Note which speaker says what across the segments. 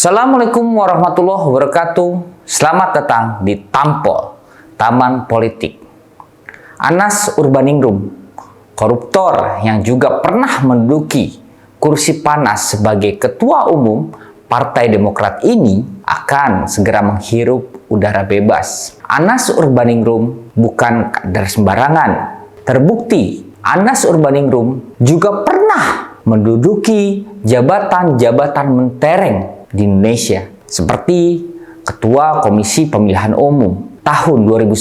Speaker 1: Assalamualaikum warahmatullahi wabarakatuh. Selamat datang di Tampol, Taman Politik. Anas Urbaningrum, koruptor yang juga pernah menduduki kursi panas sebagai Ketua Umum Partai Demokrat ini akan segera menghirup udara bebas. Anas Urbaningrum bukan kader sembarangan. Terbukti, Anas Urbaningrum juga pernah menduduki jabatan-jabatan mentereng di Indonesia, seperti Ketua Komisi Pemilihan Umum tahun 2001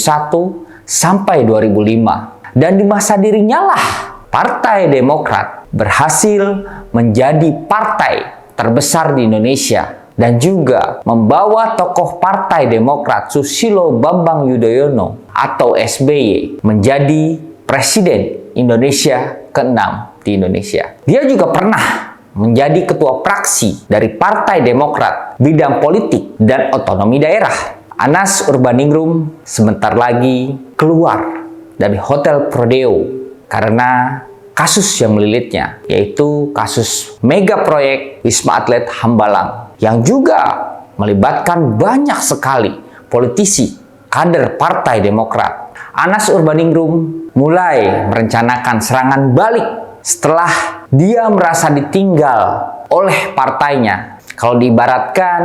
Speaker 1: sampai 2005. Dan di masa dirinya lah Partai Demokrat berhasil menjadi partai terbesar di Indonesia dan juga membawa tokoh Partai Demokrat Susilo Bambang Yudhoyono atau SBY menjadi Presiden Indonesia ke-6 di Indonesia. Dia juga pernah menjadi ketua fraksi dari Partai Demokrat bidang politik dan otonomi daerah. Anas Urbaningrum sebentar lagi keluar dari Hotel Prodeo karena kasus yang melilitnya, yaitu kasus mega proyek Wisma Atlet Hambalang yang juga melibatkan banyak sekali politisi kader Partai Demokrat. Anas Urbaningrum mulai merencanakan serangan balik setelah dia merasa ditinggal oleh partainya. Kalau diibaratkan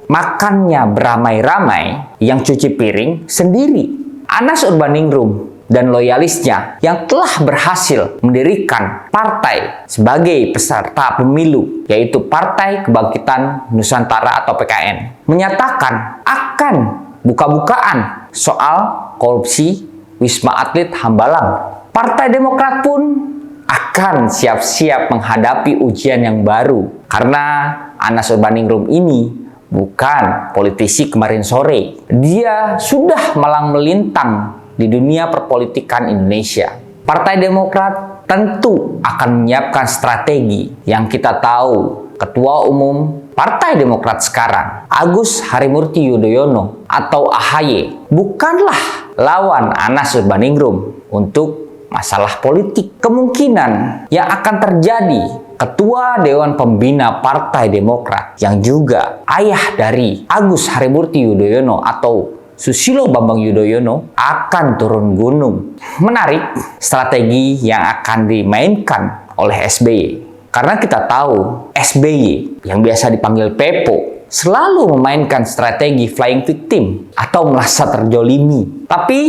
Speaker 1: makannya beramai-ramai, yang cuci piring sendiri. Anas Urbaningrum dan loyalisnya yang telah berhasil mendirikan partai sebagai peserta pemilu, yaitu Partai Kebangkitan Nusantara atau PKN, menyatakan akan buka-bukaan soal korupsi Wisma Atlet Hambalang. Partai Demokrat pun akan siap-siap menghadapi ujian yang baru karena Anas Urbaningrum ini bukan politisi kemarin sore. Dia sudah malang melintang di dunia perpolitikan Indonesia. Partai Demokrat tentu akan menyiapkan strategi. Yang kita tahu, Ketua Umum Partai Demokrat sekarang, Agus Harimurti Yudhoyono atau AHY, bukanlah lawan Anas Urbaningrum untuk masalah politik. Kemungkinan yang akan terjadi, Ketua Dewan Pembina Partai Demokrat yang juga ayah dari Agus Harimurti Yudhoyono atau Susilo Bambang Yudhoyono akan turun gunung. Menarik strategi yang akan dimainkan oleh SBY. Karena kita tahu SBY yang biasa dipanggil Pepo selalu memainkan strategi flying victim atau merasa terjolimi. Tapi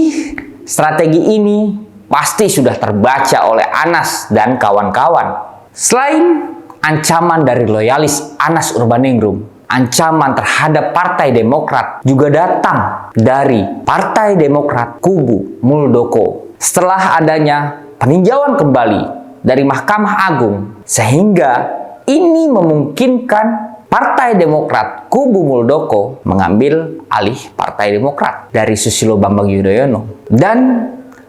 Speaker 1: strategi ini pasti sudah terbaca oleh Anas dan kawan-kawan. Selain ancaman dari loyalis Anas Urbaningrum, ancaman terhadap Partai Demokrat juga datang dari Partai Demokrat kubu Muldoko setelah adanya peninjauan kembali dari Mahkamah Agung, sehingga ini memungkinkan Partai Demokrat kubu Muldoko mengambil alih Partai Demokrat dari Susilo Bambang Yudhoyono. Dan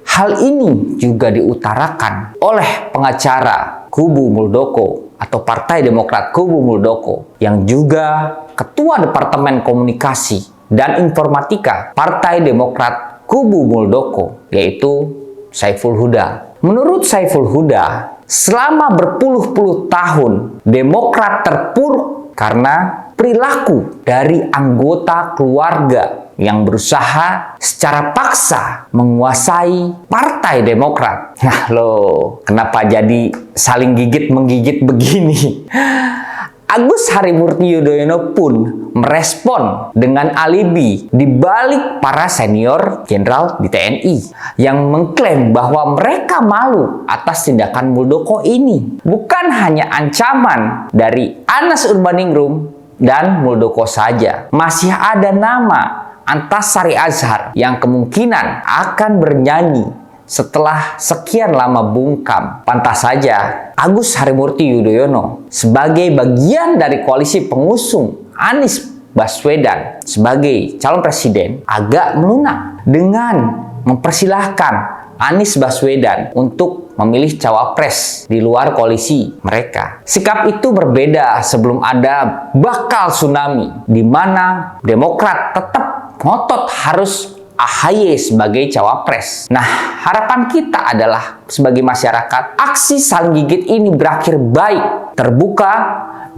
Speaker 1: hal ini juga diutarakan oleh pengacara kubu Muldoko atau Partai Demokrat kubu Muldoko yang juga Ketua Departemen Komunikasi dan Informatika Partai Demokrat kubu Muldoko, yaitu Saiful Huda. Menurut Saiful Huda, selama berpuluh-puluh tahun Demokrat terpuruk karena perilaku dari anggota keluarga yang berusaha secara paksa menguasai Partai Demokrat. Nah loh, kenapa jadi saling gigit-menggigit begini? Agus Harimurti Yudhoyono pun merespon dengan alibi di balik para senior jenderal di TNI yang mengklaim bahwa mereka malu atas tindakan Muldoko ini. Bukan hanya ancaman dari Anas Urbaningrum dan Muldoko saja, masih ada nama Antasari Azhar yang kemungkinan akan bernyanyi setelah sekian lama bungkam. Pantas saja Agus Harimurti Yudhoyono sebagai bagian dari koalisi pengusung Anies Baswedan sebagai calon presiden agak melunak dengan mempersilahkan Anies Baswedan untuk memilih cawapres di luar koalisi mereka. Sikap itu berbeda sebelum ada bakal tsunami di mana Demokrat tetap ngotot harus AHY sebagai cawapres. Nah, harapan kita adalah sebagai masyarakat, aksi saling gigit ini berakhir baik, terbuka,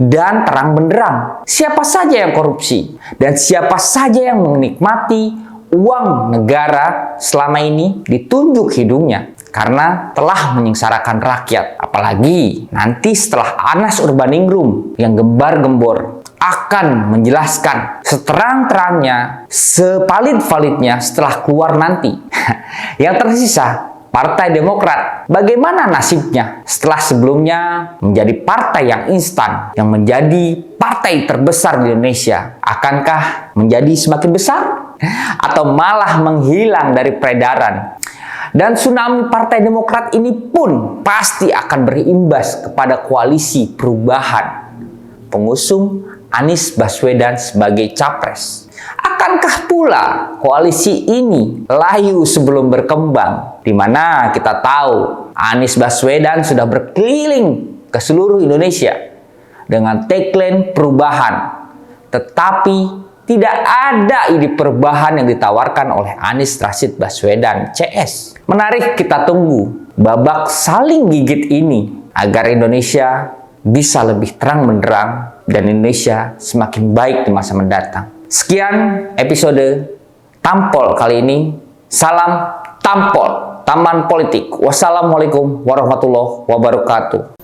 Speaker 1: dan terang benderang. Siapa saja yang korupsi dan siapa saja yang menikmati uang negara selama ini ditunjuk hidungnya karena telah menyengsarakan rakyat. Apalagi nanti setelah Anas Urbaningrum yang gembar-gembor akan menjelaskan seterang-terangnya, sevalid-validnya setelah keluar nanti. Yang tersisa, Partai Demokrat, bagaimana nasibnya setelah sebelumnya menjadi partai yang instan, yang menjadi partai terbesar di Indonesia? Akankah menjadi semakin besar? Atau malah menghilang dari peredaran? Dan tsunami Partai Demokrat ini pun pasti akan berimbas kepada koalisi perubahan pengusung Anies Baswedan sebagai capres. Akankah pula koalisi ini layu sebelum berkembang, di mana kita tahu Anies Baswedan sudah berkeliling ke seluruh Indonesia dengan tagline perubahan, tetapi tidak ada ide perubahan yang ditawarkan oleh Anies Rashid Baswedan CS. Menarik kita tunggu babak saling gigit ini agar Indonesia bisa lebih terang benderang dan Indonesia semakin baik di masa mendatang. Sekian episode Tampol kali ini. Salam Tampol, Taman Politik. Wassalamualaikum warahmatullahi wabarakatuh.